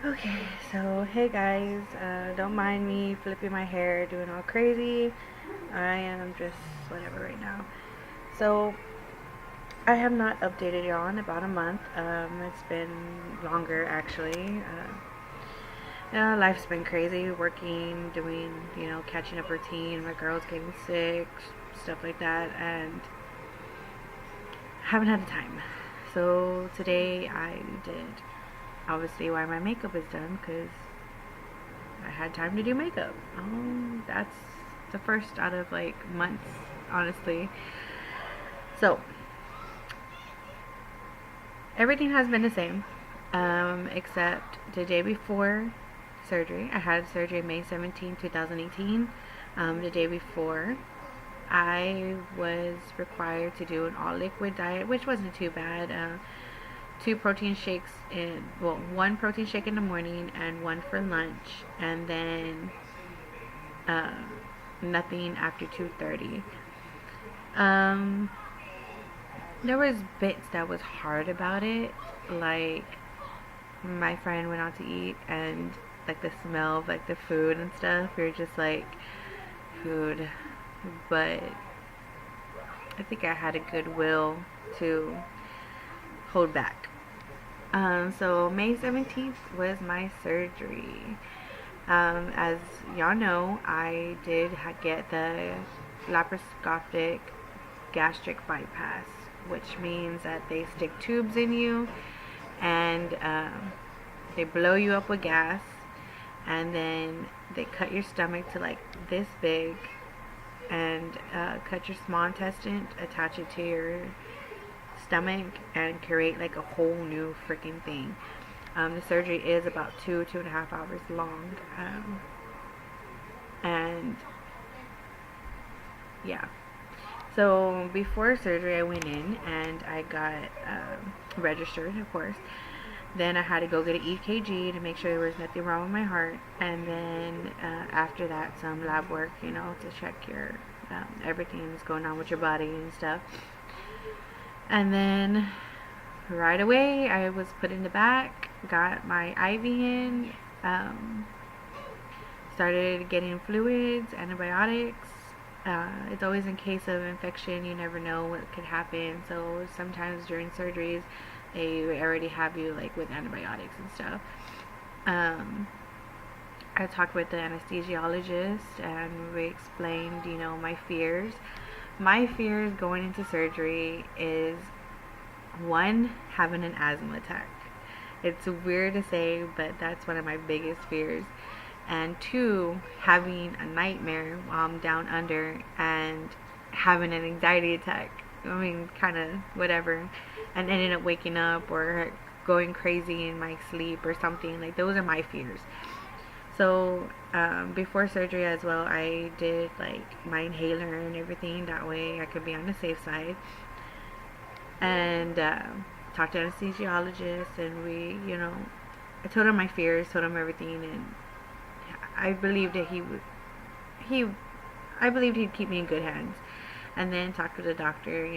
Okay, so hey guys, don't mind me flipping my hair, doing all crazy. I am just whatever right now. So I have not updated y'all in about a month. It's been longer actually. Life's been crazy, working, doing, catching up routine. My girl's getting sick, stuff like that, and haven't had the time. So today I did obviously why my makeup is done because I had time to do makeup. That's the first out of like months, honestly. So everything has been the same, except the day before surgery. I had surgery May 17, 2018. The day before, I was required to do an all liquid diet, which wasn't too bad. Two protein shakes one protein shake in the morning and one for lunch, and then uh, nothing after 2:30. Um, there was bits that was hard about it, like my friend went out to eat and like the smell of like the food and stuff. You're just like food, but I think I had a good will to hold back. So May 17th was my surgery. As y'all know, I did get the laparoscopic gastric bypass, which means that they stick tubes in you and they blow you up with gas, and then they cut your stomach to like this big and cut your small intestine, attach it to your stomach, and create like a whole new freaking thing. The surgery is about 2.5 hours long, and yeah. So before surgery, I went in and I got registered, of course. Then I had to go get an EKG to make sure there was nothing wrong with my heart, and then after that, some lab work, to check your everything that's going on with your body and stuff. And then right away, I was put in the back, got my IV in, um, started getting fluids, antibiotics. It's always in case of infection. You never know what could happen. So sometimes during surgeries, they already have you like with antibiotics and stuff. I talked with the anesthesiologist and we explained, my fears. My fears going into surgery is one, having an asthma attack. It's weird to say, but that's one of my biggest fears. And two, having a nightmare while I'm down under and having an anxiety attack. I mean, kind of whatever, and ending up waking up or going crazy in my sleep or something. Like, those are my fears. So before surgery as well, I did like my inhaler and everything. That way I could be on the safe side. And talked to anesthesiologist, and I told him my fears, told him everything, and I believed that he, I believed he'd keep me in good hands. And then talked to the doctor,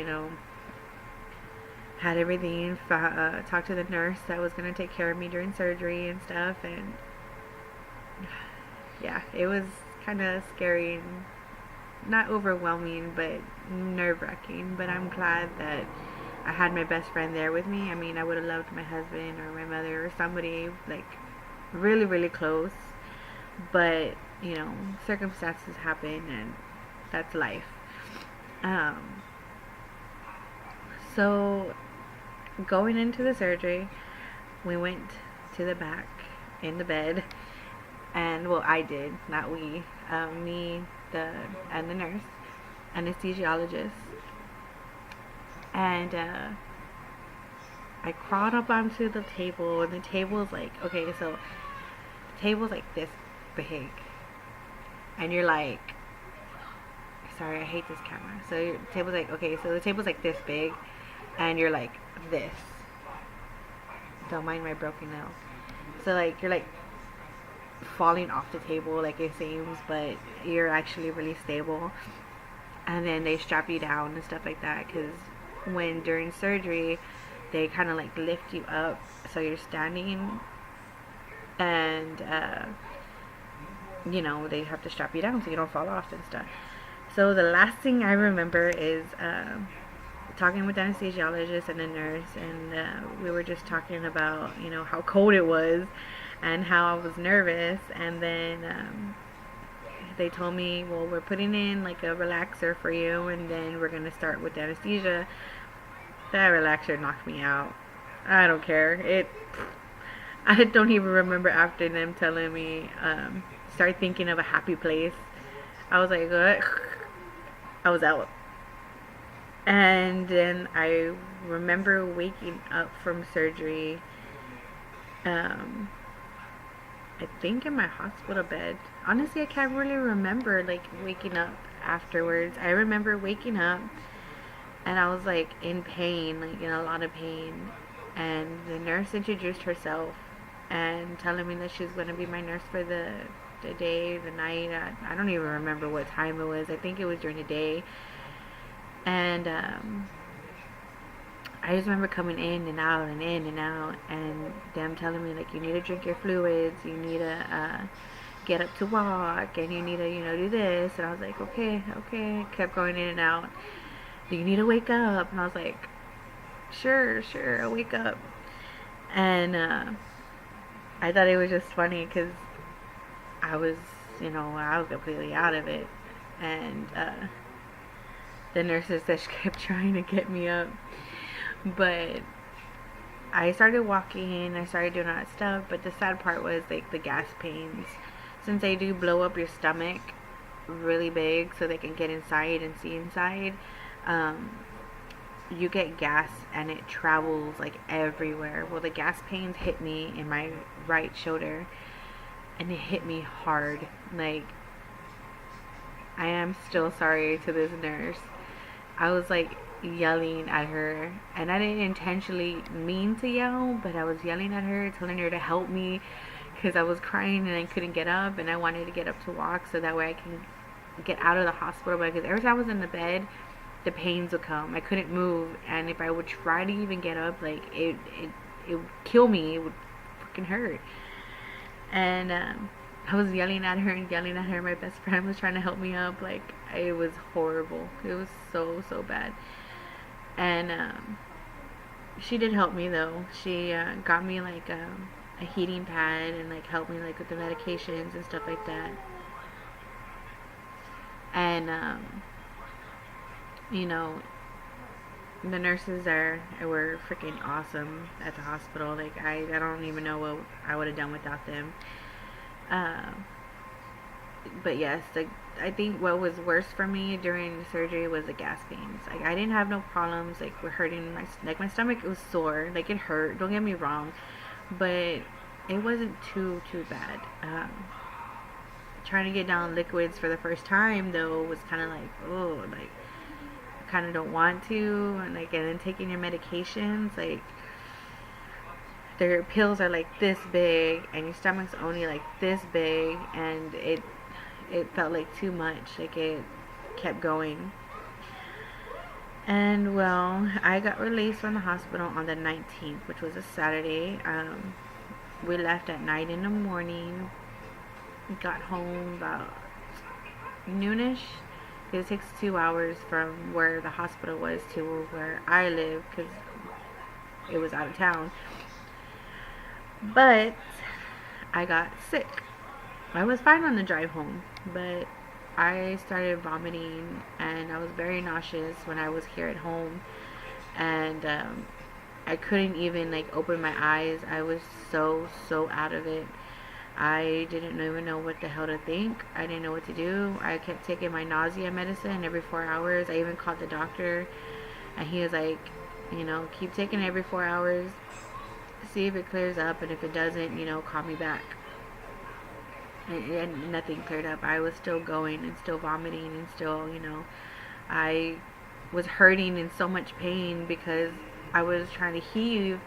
had everything, talked to the nurse that was going to take care of me during surgery and stuff, and yeah, it was kind of scary and not overwhelming, but nerve-wracking. But I'm glad that I had my best friend there with me. I mean, I would have loved my husband or my mother or somebody like really, really close, but circumstances happen, and that's life. Um, so going into the surgery, we went to the back in the bed, and well, I did, not we, me, and the nurse, anesthesiologist, and I crawled up onto the table, and the table's like, okay, so the table's like this big, and you're like, sorry, I hate this camera. So your table's like, okay, so the table's like this big, and you're like this. Don't mind my broken nail. So like you're like falling off the table, like it seems, but you're actually really stable. And then they strap you down and stuff like that, because when during surgery, they kind of like lift you up, so you're standing and you know, they have to strap you down so you don't fall off and stuff. So the last thing I remember is talking with the anesthesiologist and the nurse, and we were just talking about, you know, how cold it was and how I was nervous. And then they told me, well, we're putting in like a relaxer for you, and then we're gonna start with the anesthesia. That relaxer knocked me out. I don't care. I don't even remember after them telling me, start thinking of a happy place. I was like, what? I was out. And then I remember waking up from surgery, I think in my hospital bed. Honestly, I can't really remember like waking up afterwards. I remember waking up and I was like in pain, like in a lot of pain. And the nurse introduced herself and telling me that she was going to be my nurse for the day, the night. I don't even remember what time it was. I think it was during the day. And I just remember coming in and out and in and out, and them telling me like, you need to drink your fluids, you need to get up to walk, and you need to, you know, do this. And I was like, okay. Kept going in and out. Do you need to wake up? And I was like, sure, I'll wake up. And I thought it was just funny because I was completely out of it. And the nurses just kept trying to get me up. But I started walking, I started doing all that stuff. But the sad part was like the gas pains. Since they do blow up your stomach really big so they can get inside and see inside, you get gas and it travels like everywhere. Well, the gas pains hit me in my right shoulder, and it hit me hard. Like, I am still sorry to this nurse. I was like yelling at her, and I didn't intentionally mean to yell, but I was yelling at her, telling her to help me because I was crying and I couldn't get up, and I wanted to get up to walk so that way I can get out of the hospital. Because every time I was in the bed, the pains would come. I couldn't move, and if I would try to even get up, like it would kill me. It would freaking hurt. And I was yelling at her and yelling at her. My best friend was trying to help me up. Like, it was horrible. It was so bad. And she did help me though. She got me like a heating pad and like helped me like with the medications and stuff like that. And you know, the nurses there were freaking awesome at the hospital. Like, I don't even know what I would have done without them. But yes, I think what was worse for me during the surgery was the gas pains. Like, I didn't have no problems like with hurting my stomach was sore, like it hurt, don't get me wrong, but it wasn't too bad. Trying to get down liquids for the first time though was kind of like, oh, like I kind of don't want to. And then taking your medications, like their pills are like this big and your stomach's only like this big, and it felt like too much. Like, it kept going. And well, I got released from the hospital on the 19th, which was a Saturday. We left at 9 in the morning. Got home about noonish. It takes 2 hours from where the hospital was to where I live because it was out of town. But I got sick. I was fine on the drive home, but I started vomiting and I was very nauseous when I was here at home, and I couldn't even like open my eyes. I was so out of it. I didn't even know what the hell to think. I didn't know what to do. I kept taking my nausea medicine every 4 hours. I even called the doctor, and he was like, you know, keep taking it every 4 hours, see if it clears up, and if it doesn't, you know, call me back. And nothing cleared up. I was still going and still vomiting and still, you know, I was hurting in so much pain because I was trying to heave,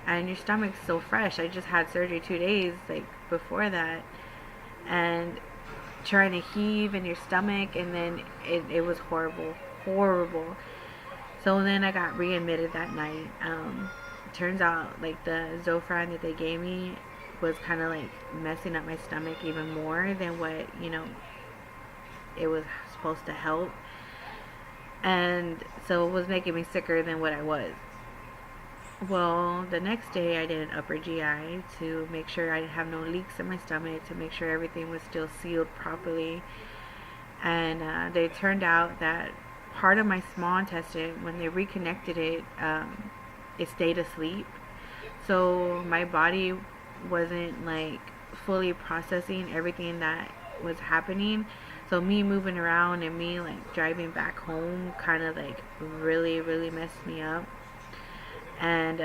and your stomach's so fresh. I just had surgery 2 days like before that, and trying to heave in your stomach, and then it was horrible. So then I got readmitted that night. Turns out like the Zofran that they gave me was kind of like messing up my stomach even more than what, it was supposed to help. And so it was making me sicker than what I was. Well, the next day I did an upper GI to make sure I didn't have no leaks in my stomach, to make sure everything was still sealed properly. And they turned out that part of my small intestine, when they reconnected it, it stayed asleep. So my body wasn't like fully processing everything that was happening. So me moving around and me like driving back home kind of like really, really messed me up. And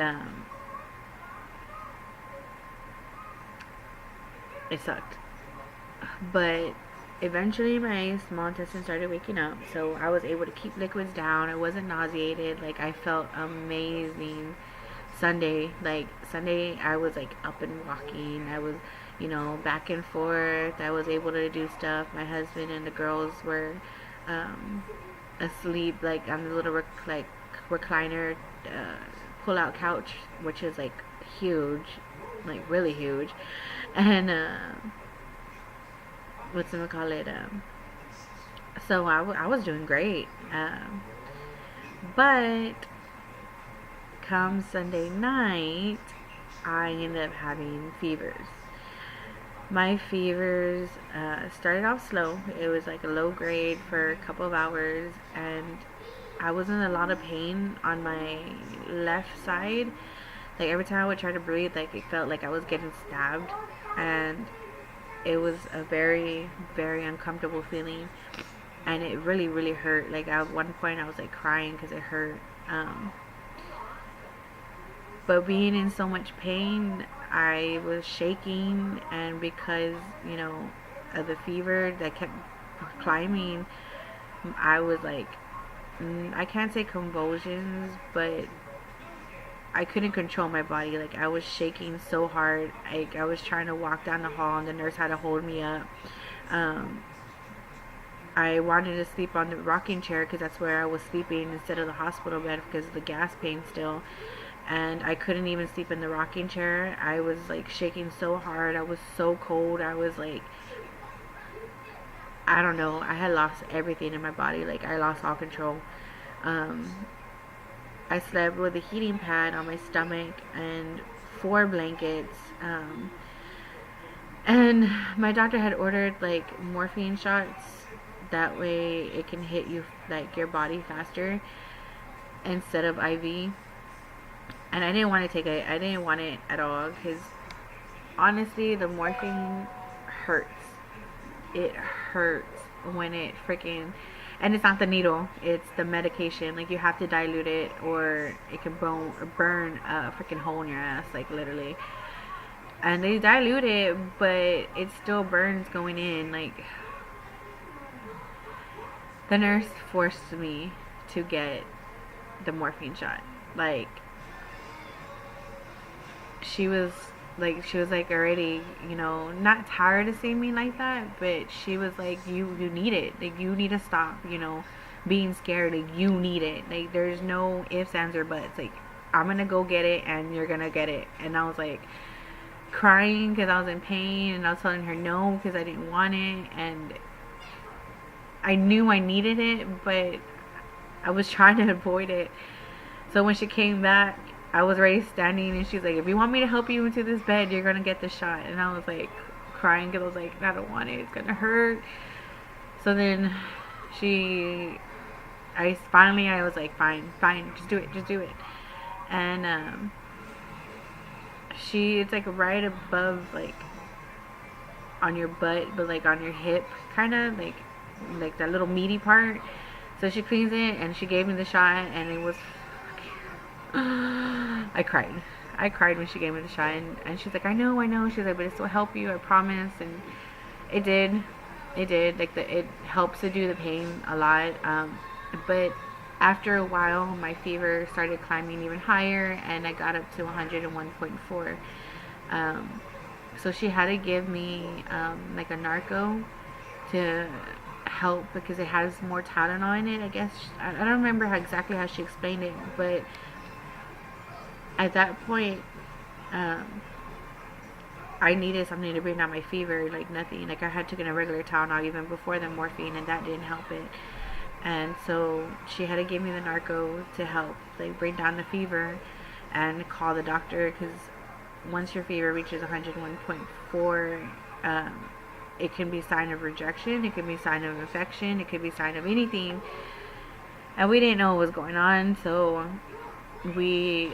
it sucked. But eventually my small intestine started waking up, so I was able to keep liquids down. I wasn't nauseated. Like, I felt amazing. Sunday I was like up and walking. I was, back and forth. I was able to do stuff. My husband and the girls were asleep like on the little recliner pull-out couch, which is like huge, like really huge. And so I was doing great. But come Sunday night, I ended up having fevers. My fevers started off slow. It was like a low grade for a couple of hours, and I was in a lot of pain on my left side. Like, every time I would try to breathe, like, it felt like I was getting stabbed, and it was a very, very uncomfortable feeling, and it really, really hurt. Like, at one point I was like crying because it hurt. But being in so much pain, I was shaking, and because, of the fever that kept climbing, I was like, I can't say convulsions, but I couldn't control my body. Like, I was shaking so hard. Like, I was trying to walk down the hall, and the nurse had to hold me up. I wanted to sleep on the rocking chair because that's where I was sleeping instead of the hospital bed because of the gas pain still. And I couldn't even sleep in the rocking chair. I was like shaking so hard. I was so cold. I was like, I don't know. I had lost everything in my body. Like, I lost all control. I slept with a heating pad on my stomach and 4 blankets. And my doctor had ordered like morphine shots. That way it can hit you, like, your body faster instead of IV. And I didn't want to take it. I didn't want it at all because honestly, the morphine hurts. It hurts when it freaking, and it's not the needle, it's the medication. Like, you have to dilute it or it can burn a freaking hole in your ass, like, literally. And they dilute it, but it still burns going in. Like, the nurse forced me to get the morphine shot. Like, she was like already, not tired of seeing me like that, but she was like, you need it. Like, you need to stop, being scared. Like, you need it. Like, there's no ifs, ands, or buts. Like, I'm gonna go get it, and you're gonna get it. And I was like crying because I was in pain, and I was telling her no because I didn't want it, and I knew I needed it, but I was trying to avoid it. So when she came back, I was already standing, and she's like, if you want me to help you into this bed, you're gonna get the shot. And I was like crying because I was like, I don't want it, it's gonna hurt. So then I was like, fine, just do it. And it's like right above, like, on your butt, but like on your hip, kind of like that little meaty part. So she cleans it, and she gave me the shot, and it was I cried when she gave me the shot, and she's like, I know, she's like, but it will help you, I promise. And it did. Like, it helps to do the pain a lot. But after a while, my fever started climbing even higher, and I got up to 101.4. So she had to give me like a narco to help because it has more Tylenol in it, I guess. I don't remember exactly how she explained it, but at that point, I I needed something to bring down my fever, like nothing. Like I had taken a regular Tylenol even before the morphine, and that didn't help it. And so she had to give me the narco to help like bring down the fever, and call the doctor, because once your fever reaches 101.4, it can be sign of rejection, it can be sign of infection, it could be sign of anything, and we didn't know what was going on. So we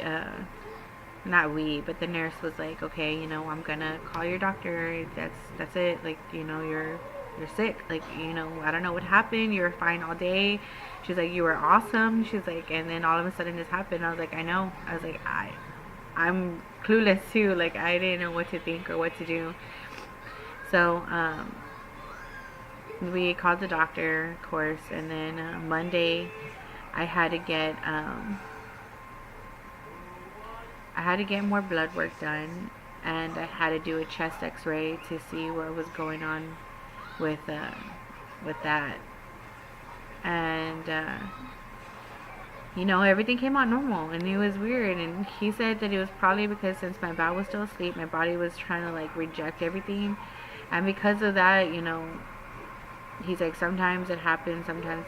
not we, but the nurse was like, okay, I'm gonna call your doctor. That's it. Like, you're sick. Like, I don't know what happened. You were fine all day. She's like, you were awesome. She's like, and then all of a sudden this happened. I was like, I know. I was like, I'm clueless too. Like, I didn't know what to think or what to do. So we called the doctor, of course, and then Monday I had to get more blood work done, and I had to do a chest x-ray to see what was going on with that. And everything came out normal, and it was weird. And he said that it was probably because since my bowel was still asleep, my body was trying to like reject everything, and because of that, he's like, sometimes it happens, sometimes,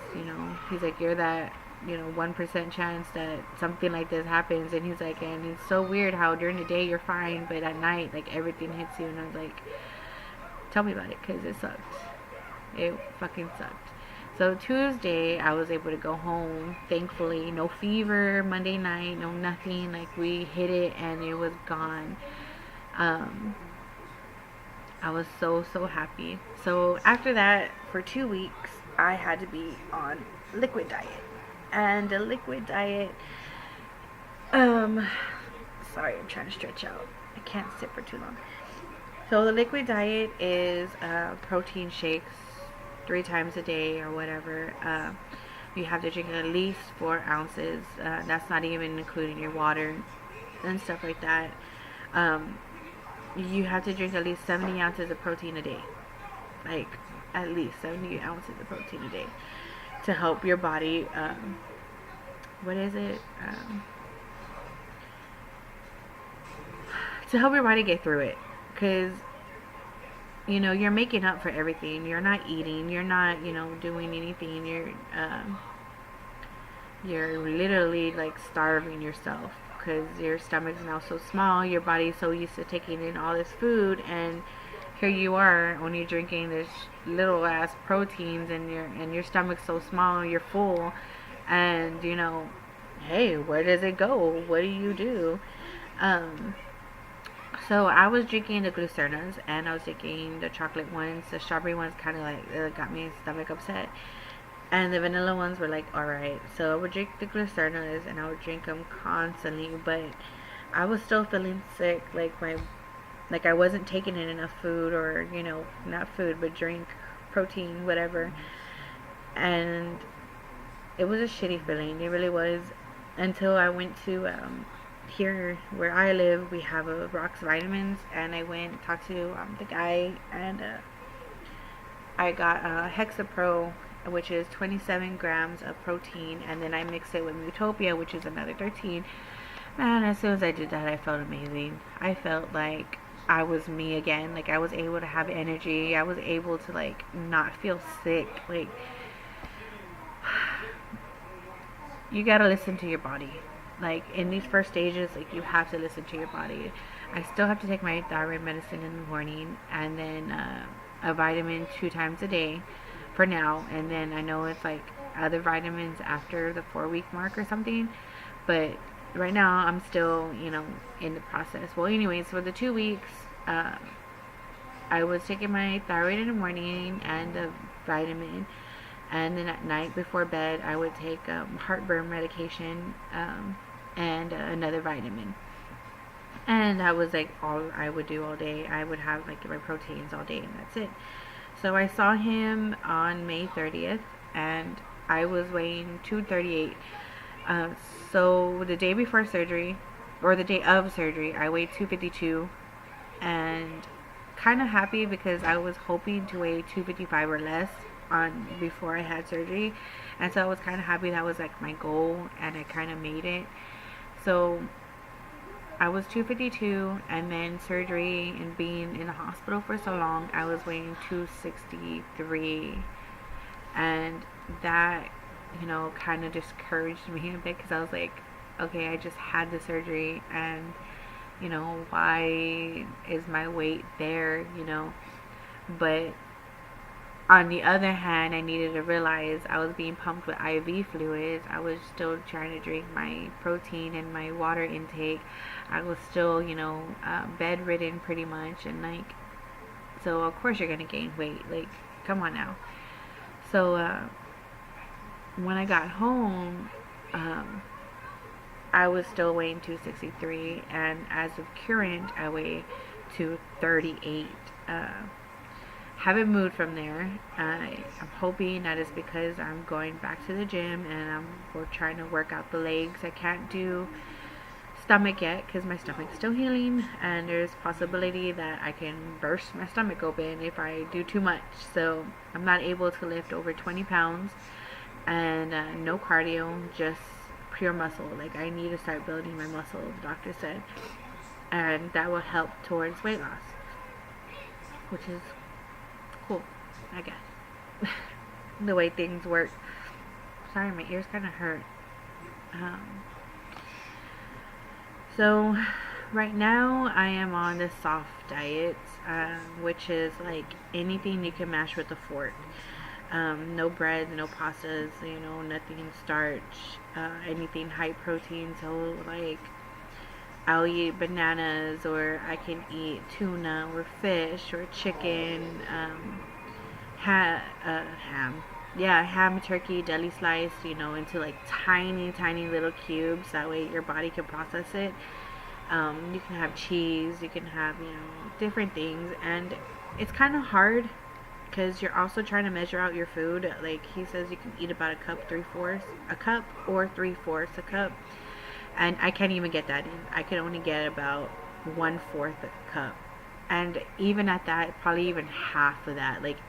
he's like, you're that 1% chance that something like this happens. And he's like, and it's so weird how during the day you're fine, but at night, like, everything hits you. And I was like, tell me about it, because it sucked. It fucking sucked. So Tuesday I was able to go home, thankfully. No fever Monday night, no nothing. Like, we hit it and it was gone. I was so happy. So after that, for 2 weeks I had to be on liquid diet. And the liquid diet, sorry, I'm trying to stretch out. I can't sit for too long. So the liquid diet is protein shakes 3 times a day or whatever. You have to drink at least 4 ounces. That's not even including your water and stuff like that. You have to drink at least 70 ounces of protein a day. Like, at least 70 ounces of protein a day, to help your body, to help your body get through it. Because, you're making up for everything. You're not eating, you're not, doing anything. You're literally, like, starving yourself, because your stomach's now so small, your body's so used to taking in all this food, and here you are only drinking this little ass proteins, and your stomach's so small, you're full, and hey, where does it go? What do you do? So I was drinking the glucernas, and I was drinking the chocolate ones. The strawberry ones kind of like got me stomach upset, and the vanilla ones were like alright. So I would drink the glucernas, and I would drink them constantly, but I was still feeling sick. Like I wasn't taking in enough food, or not food, but drink, protein, whatever. And it was a shitty feeling. It really was. Until I went to here where I live, we have a Rox Vitamins, and I went and talked to the guy, and I got Hexapro, which is 27 grams of protein, and then I mix it with Utopia, which is another 13. Man, as soon as I did that, I felt amazing. I felt like I was me again. Like, I was able to have energy. I was able to, like, not feel sick. Like, you gotta listen to your body. Like, in these first stages, like, you have to listen to your body. I still have to take my thyroid medicine in the morning, and then a vitamin 2 times a day for now. And then I know it's like other vitamins after the 4-week mark or something, but right now I'm still in the process. Well, anyways, for the 2 weeks I was taking my thyroid in the morning and the vitamin, and then at night before bed I would take heartburn medication and another vitamin. And that was like all I would do all day. I would have like my proteins all day, and that's it. So I saw him on May 30th, and I was weighing 238. So the day before surgery, or the day of surgery, I weighed 252, and kind of happy because I was hoping to weigh 255 or less on before I had surgery, and so I was kind of happy that was like my goal, and I kind of made it. So I was 252, and then surgery and being in the hospital for so long, I was weighing 263. And that, kind of discouraged me a bit, because I was like, okay, I just had the surgery, and, why is my weight there, But on the other hand, I needed to realize I was being pumped with IV fluids. I was still trying to drink my protein and my water intake. I was still, bedridden pretty much. And, so of course you're going to gain weight. Like, come on now. So, when I got home, I was still weighing 263. And as of current, I weigh 238. Haven't moved from there. I'm hoping that is because I'm going back to the gym, and we're trying to work out the legs. I can't do stomach yet because my stomach's still healing, and there's possibility that I can burst my stomach open if I do too much. So I'm not able to lift over 20 pounds, and no cardio, just pure muscle. Like, I need to start building my muscle, the doctor said, and that will help towards weight loss, which is cool, I guess. The way things work. Sorry, my ears kind of hurt. So right now I am on the soft diet, which is like anything you can mash with a fork. No bread, no pastas, nothing starch, anything high protein. So like, I'll eat bananas, or I can eat tuna or fish or chicken, ham. Yeah, ham, turkey, deli slice, into like tiny, tiny little cubes. That way your body can process it. You can have cheese, you can have, different things. And it's kind of hard because you're also trying to measure out your food. Like, he says you can eat about a cup, 3/4 a cup, or 3/4 a cup. And I can't even get that in. I can only get about 1/4 a cup. And even at that, probably even half of that. Like,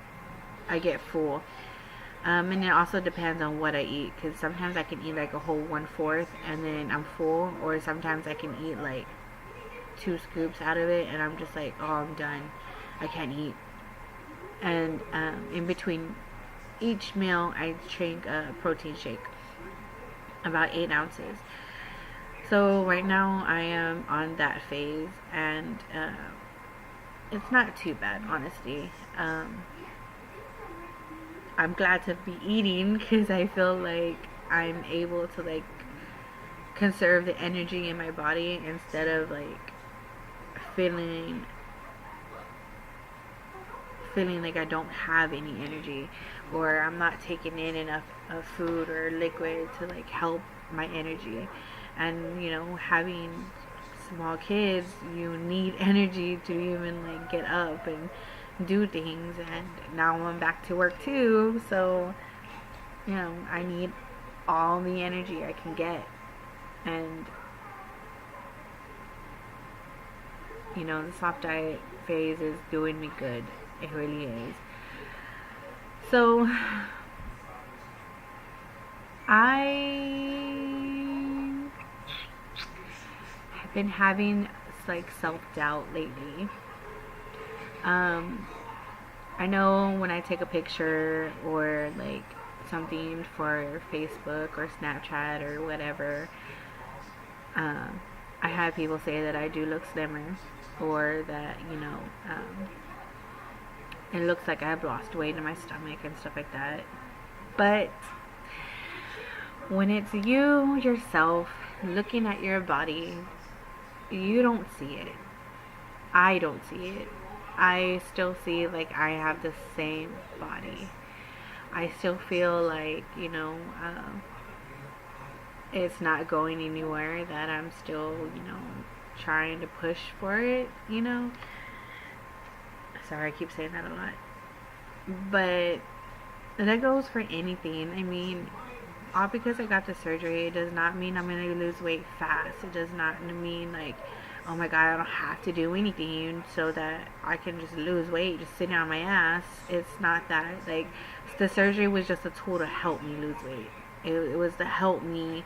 I get full. And it also depends on what I eat. Because sometimes I can eat like a whole 1/4 and then I'm full. Or sometimes I can eat like 2 scoops out of it and I'm just like, oh, I'm done. I can't eat. And in between each meal, I drink a protein shake. About 8 ounces. So right now I am on that phase, and it's not too bad, honestly. I'm glad to be eating because I feel like I'm able to like conserve the energy in my body instead of like feeling like I don't have any energy, or I'm not taking in enough food or liquid to like help my energy. And having small kids, you need energy to even like get up and do things. And now I'm back to work too, so I need all the energy I can get. And the soft diet phase is doing me good. It really is. So I've been having like self-doubt lately. I know when I take a picture or like something for Facebook or Snapchat or whatever, I have people say that I do look slimmer, or that it looks like I've lost weight in my stomach and stuff like that. But when it's you yourself looking at your body, you don't see it. I don't see it. I still see like I have the same body. I still feel like, it's not going anywhere, that I'm still, trying to push for it, Sorry, I keep saying that a lot. But that goes for anything. I mean, all because I got the surgery, it does not mean I'm going to lose weight fast. It does not mean like, oh my god, I don't have to do anything so that I can just lose weight just sitting on my ass. It's not that. Like, the surgery was just a tool to help me lose weight. It was to help me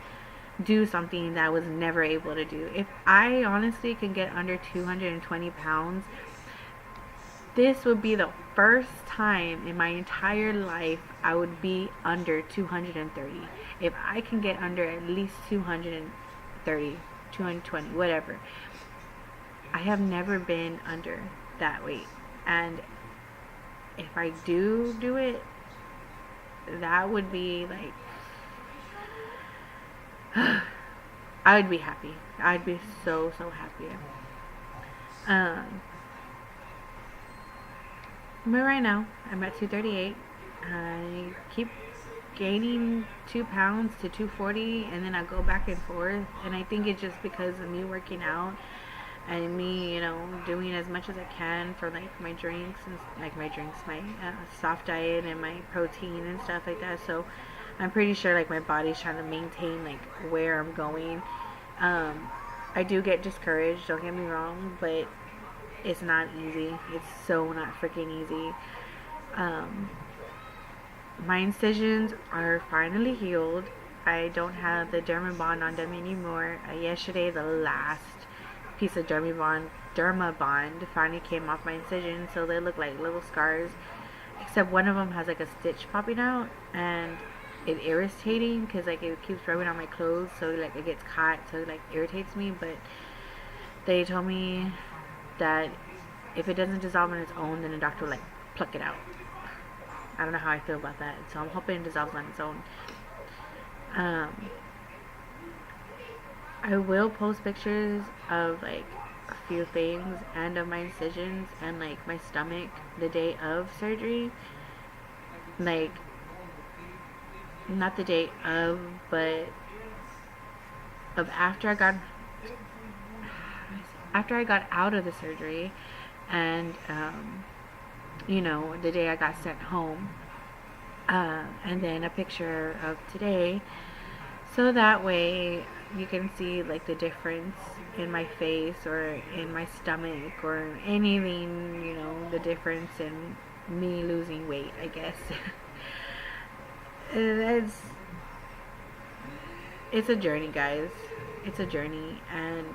do something that I was never able to do. If I honestly can get under 220 pounds, this would be the first time in my entire life I would be under 230. If I can get under at least 230, 220, whatever. I have never been under that weight. And if I do it, that would be like, I would be happy. I'd be so happy. But right now, I'm at 238. I keep gaining 2 pounds to 240, and then I go back and forth. And I think it's just because of me working out and me, doing as much as I can for like my drinks and my soft diet and my protein and stuff like that. So I'm pretty sure like my body's trying to maintain like where I'm going. I do get discouraged, don't get me wrong, but it's not easy. It's so not freaking easy. My incisions are finally healed. I don't have the Dermabond on them anymore. Yesterday, the last piece of Dermabond finally came off my incision, so they look like little scars. Except one of them has like a stitch popping out, and it's irritating because like it keeps rubbing on my clothes, so like it gets caught, so it like irritates me. But they told me that if it doesn't dissolve on its own, then the doctor will like pluck it out. I don't know how I feel about that, so I'm hoping it dissolves on its own. I will post pictures of like a few things and of my incisions and like my stomach the day of surgery. Like, not the day of, but of after I got out of the surgery, and the day I got sent home, and then a picture of today, so that way you can see like the difference in my face or in my stomach or anything, the difference in me losing weight, I guess. It's a journey, guys. It's a journey, and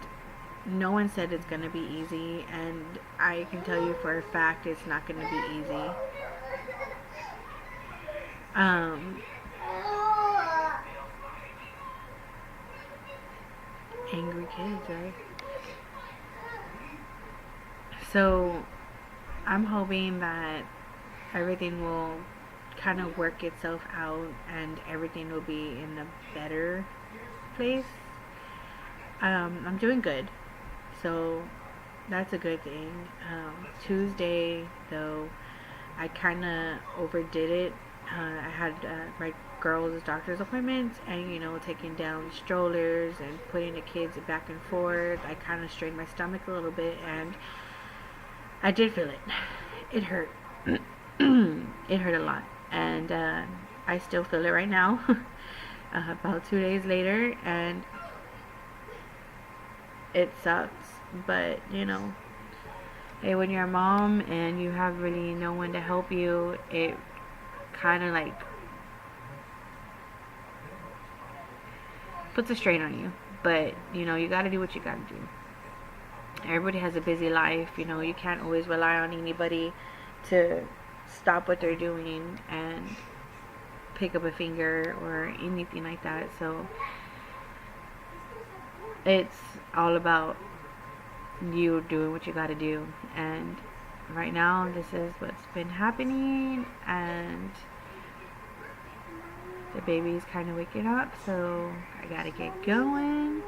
no one said it's gonna be easy, and I can tell you for a fact it's not gonna be easy. Angry kids, right? So I'm hoping that everything will kind of work itself out and everything will be in a better place. I'm doing good, so that's a good thing. Tuesday, though, I kind of overdid it. I had my girls' doctor's appointments, and taking down strollers and putting the kids back and forth. I kind of strained my stomach a little bit, and I did feel it. It hurt. It hurt a lot, and I still feel it right now. About 2 days later, and it sucks, but hey, when you're a mom and you have really no one to help you, it kind of like puts a strain on you. But you gotta do what you gotta do. Everybody has a busy life. You can't always rely on anybody to stop what they're doing and pick up a finger or anything like that. So it's all about you doing what you gotta do. And right now, this is what's been happening, and the baby's kind of waking up, so I gotta get going.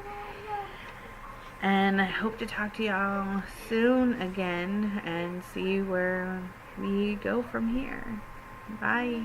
And I hope to talk to y'all soon again and see where we go from here. Bye.